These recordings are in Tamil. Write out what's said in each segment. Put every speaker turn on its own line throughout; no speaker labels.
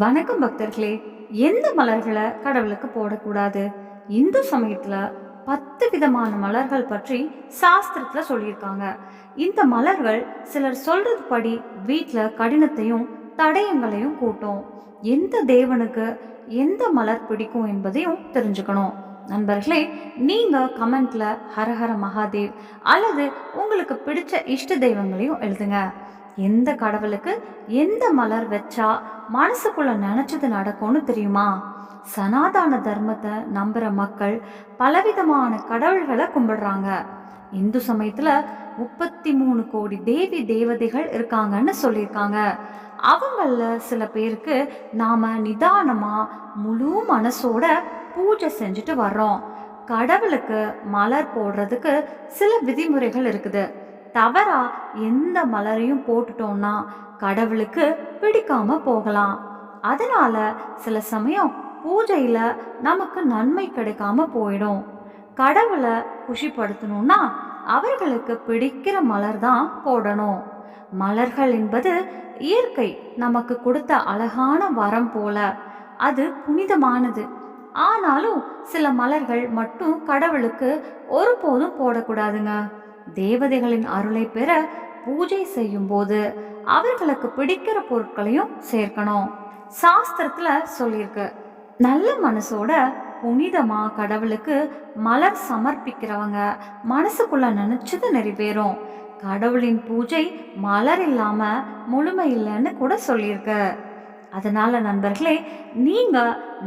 வணக்கம் பக்தர்களே. எந்த மலர்களை கடவுளுக்கு போடக்கூடாது? இந்து சமயத்துல 10 விதமான மலர்கள் பற்றி சாஸ்திரத்துல சொல்லியிருக்காங்க. இந்த மலர்கள் சிலர் சொல்றது படி வீட்டுல கடினத்தையும் தடயங்களையும் கூட்டும். எந்த தேவனுக்கு எந்த மலர் பிடிக்கும் என்பதையும் தெரிஞ்சுக்கணும். நண்பர்களே, நீங்க கமெண்ட்ல ஹரஹர மகாதேவ் அல்லது உங்களுக்கு பிடிச்ச இஷ்ட தெய்வங்களையும் எழுதுங்க. எந்த கடவுளுக்கு எந்த மலர் வச்சா மனசுக்குள்ள நினைச்சது நடக்கும்னு தெரியுமா? சனாதன தர்மத்தை நம்புற மக்கள் பலவிதமான கடவுள்களை கும்பிடுறாங்க. இந்து சமயத்துல 33 கோடி தேவி தேவதைகள் இருக்காங்கன்னு சொல்லியிருக்காங்க. அவங்கள சில பேருக்கு நாம நிதானமா முழு மனசோட பூஜை செஞ்சுட்டு வர்றோம். கடவுளுக்கு மலர் போடுறதுக்கு சில விதிமுறைகள் இருக்குது. தவறா எந்த மலரையும் போட்டுட்டோம்னா கடவுளுக்கு பிடிக்காம போகலாம். அதனால சில சமயம் பூஜையில நமக்கு நன்மை கிடைக்காம போயிடும். கடவுளை குஷிப்படுத்தணும்னா அவர்களுக்கு பிடிக்கிற மலர் தான் போடணும். மலர்கள் என்பது இயற்கை நமக்கு கொடுத்த அழகான வரம் போல. அது புனிதமானது. ஆனாலும் சில மலர்கள் மட்டும் கடவுளுக்கு ஒருபோதும் போடக்கூடாதுங்க. தேவதைகளின் அருளை பெற பூஜை செய்யும் போது அவர்களுக்கு பிடிக்கிற பொருட்களையும் சேர்க்கணும். சாஸ்திரத்துல சொல்லியிருக்கு, நல்ல மனசோட புனிதமா கடவுளுக்கு மலர் சமர்ப்பிக்கிறவங்க மனசுக்குள்ள நினைச்சது நிறைவேறும். கடவுளின் பூஜை மலர் இல்லாம முழுமை இல்லைன்னு கூட சொல்லியிருக்கு. அதனால நண்பர்களே, நீங்க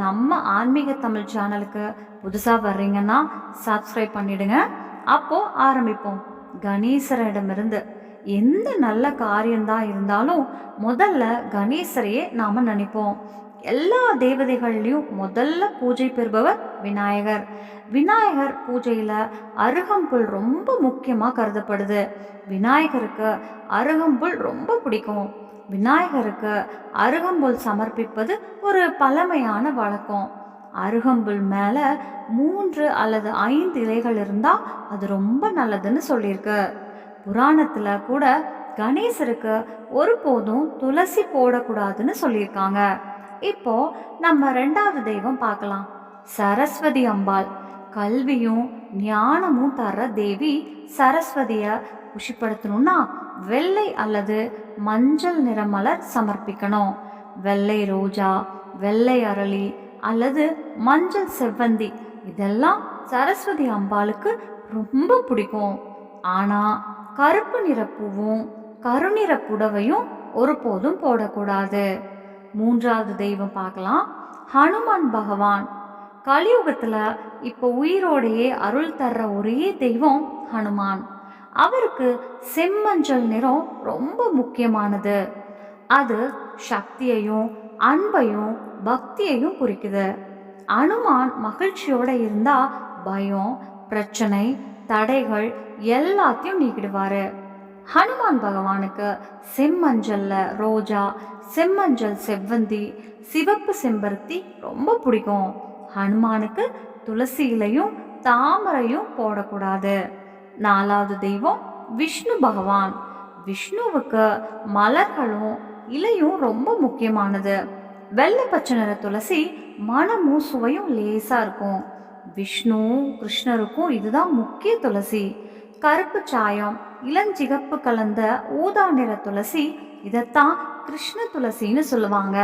நம்ம ஆன்மீக தமிழ் சேனலுக்கு புதுசா வர்றீங்கன்னா சப்ஸ்கிரைப் பண்ணிடுங்க. அப்போ ஆரம்பிப்போம். கணேசரிடமிருந்து எந்த நல்ல காரியம்தான் இருந்தாலும் முதல்ல கணேசரையே நாம நினைப்போம். எல்லா தேவதைகள்லையும் முதல்ல பூஜை பெறுபவர் விநாயகர். விநாயகர் பூஜையில அருகம்புல் ரொம்ப முக்கியமா கருதப்படுது. விநாயகருக்கு அருகம்புல் ரொம்ப பிடிக்கும். விநாயகருக்கு அருகம்புல் சமர்ப்பிப்பது ஒரு பழமையான வழக்கம். அருகம்புல் மேல 3 அல்லது 5 இலைகள் இருந்தா அது ரொம்ப நல்லதுன்னு சொல்லியிருக்கு. புராணத்துல கூட கணேசருக்கு ஒருபோதும் துளசி போடக்கூடாதுன்னு சொல்லியிருக்காங்க. இப்போ நம்ம 2வது தெய்வம் பார்க்கலாம். சரஸ்வதி அம்பாள். கல்வியும் ஞானமும் தர தேவி சரஸ்வதிய குஷிப்படுத்தணும்னா வெள்ளை அல்லது மஞ்சள் நிற மலர் சமர்ப்பிக்கணும். வெள்ளை ரோஜா, வெள்ளை அரளி அல்லது மஞ்சள் செவ்வந்தி இதெல்லாம் சரஸ்வதி அம்பாளுக்கு ரொம்ப பிடிக்கும். ஆனா கருப்பு நிற பூவும் கருநிற புடவையும் ஒருபோதும் போடக்கூடாது. 3வது தெய்வம் பார்க்கலாம். ஹனுமான் பகவான். கலியுகத்துல இப்போ உயிரோடையே அருள் தர்ற ஒரே தெய்வம் ஹனுமான். அவருக்கு செம்மஞ்சள் நிறம் ரொம்ப முக்கியமானது. அது சக்தியையும் அன்பையும் பக்தியையும் குறிக்குது. அனுமான் மகிழ்ச்சியோட இருந்தா பயம், பிரச்சனை, தடைகள் எல்லாத்தையும் நீக்கிடுவாரு. ஹனுமான் பகவானுக்கு செம்மஞ்சள்ல ரோஜா, செம்மஞ்சள் செவ்வந்தி, சிவப்பு செம்பருத்தி ரொம்ப பிடிக்கும். ஹனுமானுக்கு துளசி இலையும் தாமரையும் போடக்கூடாது. 4வது தெய்வம் விஷ்ணு பகவான். விஷ்ணுவுக்கு மலர்களும் இலையும் ரொம்ப முக்கியமானது. வெள்ளை பச்சை நிற துளசி மனமும் சுவையும் லேசா இருக்கும். விஷ்ணு கிருஷ்ணருக்கும் இதுதான் முக்கிய துளசி. கருப்பு சாயம், இளஞ்சிகப்பு கலந்த ஊதா நிற துளசி, இதைத்தான் கிருஷ்ண துளசின்னு சொல்லுவாங்க.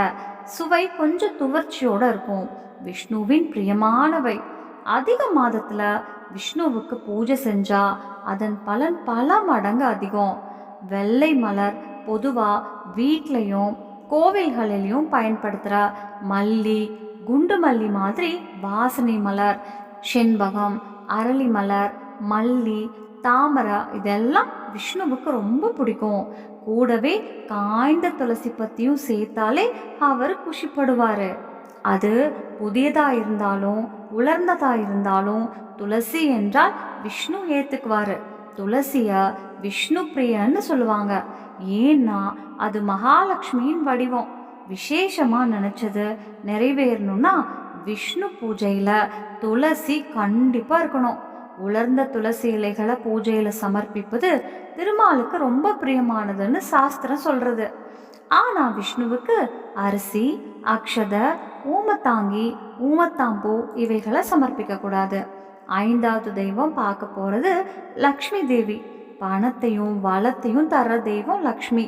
சுவை கொஞ்சம் துவர்ச்சியோட இருக்கும். விஷ்ணுவின் பிரியமானவை. அதிக மாதத்துல விஷ்ணுவுக்கு பூஜை செஞ்சா அதன் பலன் பல மடங்கு அதிகம். வெள்ளை மலர் பொதுவா வீட்லையும் கோவில்களிலையும் பயன்படுத்துகிற மல்லி, குண்டு மல்லி மாதிரி வாசனை மலர், செண்பகம், அரளி மலர், மல்லி, தாமரை இதெல்லாம் விஷ்ணுவுக்கு ரொம்ப பிடிக்கும். கூடவே காய்ந்த துளசி பத்தியும் சேர்த்தாலே அவர் குஷிப்படுவாரு. அது புதியதா இருந்தாலும் உலர்ந்ததா இருந்தாலும் துளசி என்றால் விஷ்ணு ஏத்துக்குவாரு. துளசிய விஷ்ணு பிரியன்னு சொல்லுவாங்க. ஏன்னா அது மகாலட்சுமியின் வடிவம். விசேஷமா நினைச்சது நிறைவேறணும்னா விஷ்ணு பூஜையில துளசி கண்டிப்பா இருக்கணும். உலர்ந்த துளசி இலைகளை பூஜையில சமர்ப்பிப்பது திருமாலுக்கு ரொம்ப பிரியமானதுன்னு சாஸ்திரம் சொல்றது. ஆனா விஷ்ணுவுக்கு அரிசி, அக்ஷத, ஊமத்தாங்கி, ஊமத்தாம்பூ இவைகளை சமர்ப்பிக்க கூடாது. ஐந்தாவது தெய்வம் பார்க்க போறது லக்ஷ்மி தேவி. பணத்தையும் வளத்தையும் தர்ற தெய்வம் லக்ஷ்மி.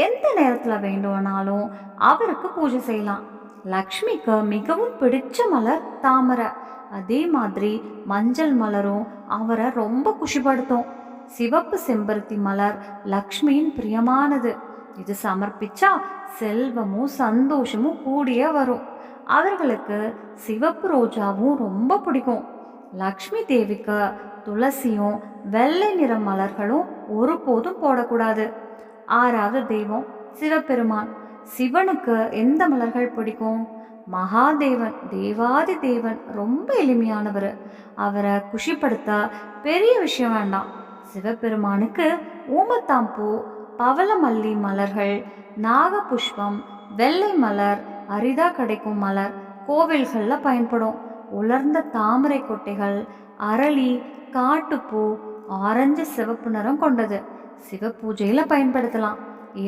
எந்த நேரத்துல வேண்டும்னாலும் அவருக்கு பூஜை செய்யலாம். லக்ஷ்மிக்கு மிகவும் பிடிச்ச மலர் தாமரை. அதே மாதிரி மஞ்சள் மலரும் அவரை ரொம்ப குஷிப்படுத்தும். சிவப்பு செம்பருத்தி மலர் லக்ஷ்மியின் பிரியமானது. இது சமர்ப்பிச்சா செல்வமும் சந்தோஷமும் கூடிய வரும். அவர்களுக்கு சிவப்பு ரோஜாவும் ரொம்ப பிடிக்கும். லக்ஷ்மி தேவிக்கு துளசியும் வெள்ளை நிற மலர்களும் ஒருபோதும் போடக்கூடாது. ஆறாவது தெய்வம் சிவபெருமான். சிவனுக்கு எந்த மலர்கள் பிடிக்கும்? மகாதேவன், தேவாதி தேவன் ரொம்ப எளிமையானவர். அவரை குஷிப்படுத்த பெரிய விஷயம் வேண்டாம். சிவபெருமானுக்கு ஊமத்தாம்பூ, பவளமல்லி மலர்கள், நாகபுஷ்பம், வெள்ளை மலர் அரிதா கிடைக்கும் மலர் கோவில்கள்ல பயன்படும். உலர்ந்த தாமரை கொட்டைகள், அரளி, காட்டுப்பூ ஆரஞ்சு சிவப்பு நிறம் கொண்டது சிவ பூஜையில பயன்படுத்தலாம்.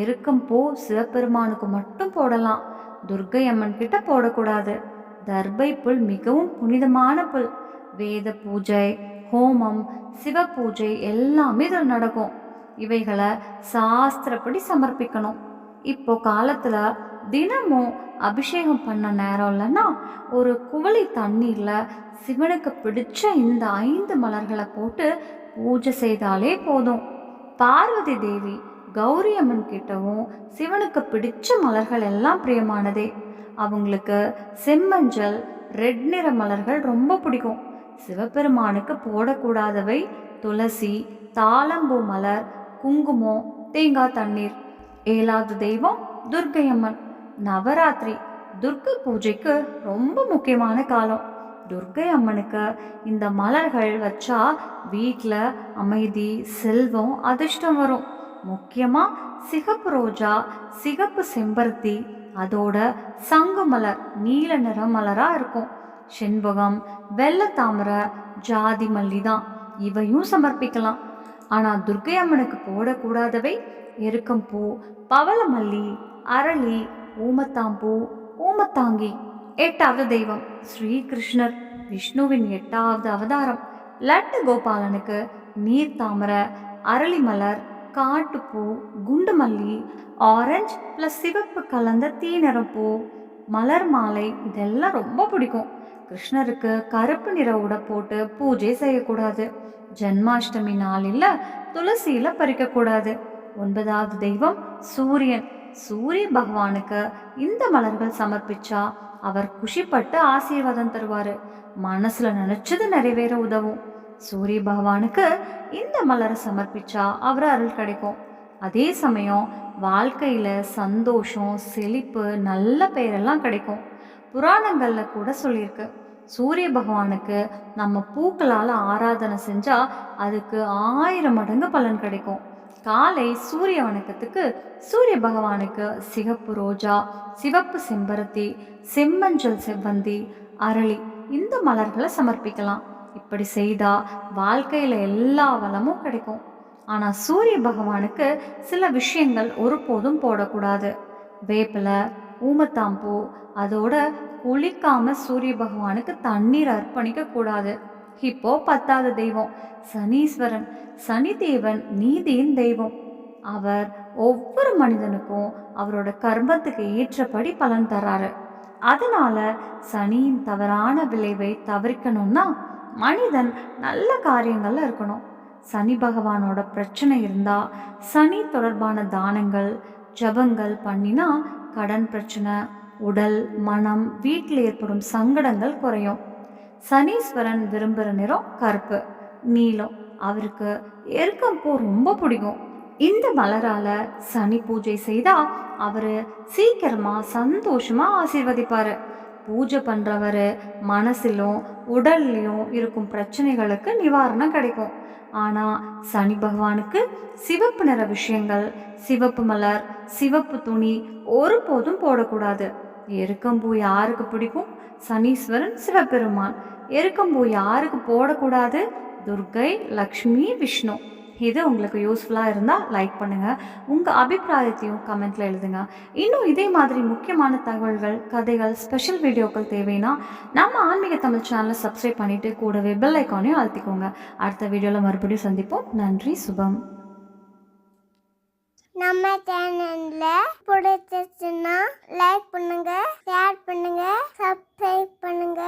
எருக்கம் பூ சிவபெருமானுக்கு மட்டும் போடலாம். துர்க்கை அம்மன் கிட்ட போடக்கூடாது. தர்பை புல் மிகவும் புனிதமான புல். வேத பூஜை, ஹோமம், சிவ பூஜை எல்லாமே இதில் நடக்கும். இவைகளை சாஸ்திரப்படி சமர்ப்பிக்கணும். இப்போ காலத்துல தினமும் அபிஷேகம் பண்ண நேரம் இல்லைன்னா ஒரு குவளை தண்ணீர்ல சிவனுக்கு பிடிச்ச இந்த 5 மலர்களை போட்டு பூஜை செய்தாலே போதும். பார்வதி தேவி கௌரி அம்மன் கிட்டவும் சிவனுக்கு பிடிச்ச மலர்கள் எல்லாம் பிரியமானதே. அவங்களுக்கு செம்மஞ்சள், ரெட் நிற மலர்கள் ரொம்ப பிடிக்கும். சிவபெருமானுக்கு போடக்கூடாதவை துளசி, தாளம்பூ மலர், குங்குமம், தேங்காய் தண்ணீர். ஏழாவது தெய்வம் துர்க்கை அம்மன். நவராத்திரி துர்க்கை பூஜைக்கு ரொம்ப முக்கியமான காலம். துர்க்கை அம்மனுக்கு இந்த மலர்கள் வச்சா வீட்டில் அமைதி, செல்வம், அதிர்ஷ்டம் வரும். முக்கியமா சிகப்பு ரோஜா, சிகப்பு செம்பருத்தி, அதோட சங்கு மலர் நீல நிற மலரா இருக்கும். செண்பகம், வெள்ளை தாமரை, ஜாதி மல்லி தான். இவையும் சமர்ப்பிக்கலாம். ஆனா துர்க்கை அம்மனுக்கு போடக்கூடாதவை எருக்கம்பூ, பவளமல்லி, அரளி, ஊமத்தாம்பூ, ஊமத்தாங்கி. எட்டாவது தெய்வம் ஸ்ரீகிருஷ்ணர். விஷ்ணுவின் 8வது அவதாரம். லட்டு கோபாலனுக்கு நீர் தாமரை, அரளி மலர், காட்டுப்பூ, குண்டு மல்லி, ஆரஞ்சு பிளஸ் சிவப்பு கலந்த தீநிறப்பூ, மலர் மாலை இதெல்லாம் ரொம்ப பிடிக்கும். கிருஷ்ணருக்கு கருப்பு நிற உடை போட்டு பூஜை செய்யக்கூடாது. ஜன்மாஷ்டமி நாளில் துளசியில பறிக்கக்கூடாது. 9வது தெய்வம் சூரியன். சூரிய பகவானுக்கு இந்த மலர்கள் சமர்ப்பிச்சா அவர் குஷிப்பட்டு ஆசீர்வாதம் தருவாரு. மனசுல நினைச்சது நிறைவேற உதவும். சூரிய பகவானுக்கு இந்த மலரை சமர்ப்பிச்சா அவர் அருள் கிடைக்கும். அதே சமயம் வாழ்க்கையில சந்தோஷம், செழிப்பு, நல்ல பெயரெல்லாம் கிடைக்கும். புராணங்கள்ல கூட சொல்லியிருக்கு, சூரிய பகவானுக்கு நம்ம பூக்களால் ஆராதனை செஞ்சா அதுக்கு 1000 மடங்கு பலன் கிடைக்கும். காலை சூரிய வணக்கத்துக்கு சூரிய பகவானுக்கு சிகப்பு ரோஜா, சிவப்பு செம்பருத்தி, செம்மஞ்சள் செவ்வந்தி, அரளி இந்த மலர்களை சமர்ப்பிக்கலாம். இப்படி செய்தா வாழ்க்கையில எல்லா வளமும் கிடைக்கும். ஆனா சூரிய பகவானுக்கு சில விஷயங்கள் ஒருபோதும் போடக்கூடாது. வேப்பிலை, ஊமத்தாம்பூ, அதோட குளிக்காம சூரிய பகவானுக்கு தண்ணீர் அர்ப்பணிக்க கூடாது. இப்போ 10வது தெய்வம் சனீஸ்வரன். சனி தேவன் நீதியின் தெய்வம். அவர் ஒவ்வொரு மனிதனுக்கும் அவரோட கர்மத்துக்கு ஏற்றபடி பலன் தராரு. அதனால சனியின் தவறான விளைவை தவிர்க்கணும்னா மனிதன் நல்ல காரியங்கள்ல இருக்கணும். சனி பகவானோட பிரச்சனை இருந்தா சனி தொடர்பான தானங்கள், ஜபங்கள் பண்ணினா கடன் பிரச்சனை, உடல், மனம், வீட்டில் ஏற்படும் சங்கடங்கள் குறையும். சனீஸ்வரன் விரும்புகிற நிறம் கருப்பு, நீலம். அவருக்கு எருக்கம்பூ ரொம்ப பிடிக்கும். இந்த மலரால சனி பூஜை செய்தா அவரு சீக்கிரமா சந்தோஷமா ஆசீர்வதிப்பாரு. பூஜை பண்றவரு மனசிலும் உடல்லையும் இருக்கும் பிரச்சனைகளுக்கு நிவாரணம் கிடைக்கும். ஆனா சனி பகவானுக்கு சிவப்பு நிற விஷயங்கள், சிவப்பு மலர், சிவப்பு துணி ஒருபோதும் போடக்கூடாது. எருக்கம்பூ யாருக்கு பிடிக்கும்? சனீஸ்வரன், சிவபெருமான். எருக்கம்பூ யாருக்கு போடக்கூடாது? துர்க்கை, லக்ஷ்மி, விஷ்ணு. இது உங்களுக்கு யூஸ்ஃபுல்லாக இருந்தால் லைக் பண்ணுங்கள். உங்கள் அபிப்பிராயத்தையும் கமெண்ட்டில் எழுதுங்க. இன்னும் இதே மாதிரி முக்கியமான தகவல்கள், கதைகள், ஸ்பெஷல் வீடியோக்கள் தேவைன்னா நம்ம ஆன்மீக தமிழ் சேனலை சப்ஸ்கிரைப் பண்ணிவிட்டு கூடவே பெல் ஐக்கானையும் அழுத்திக்கோங்க. அடுத்த வீடியோவில் மறுபடியும் சந்திப்போம். நன்றி, சுபம்.
நம்ம சேனல்ல பிடிச்சிருச்சுன்னா லைக் பண்ணுங்க, ஷேர் பண்ணுங்க, சப்ஸ்கிரைப் பண்ணுங்க.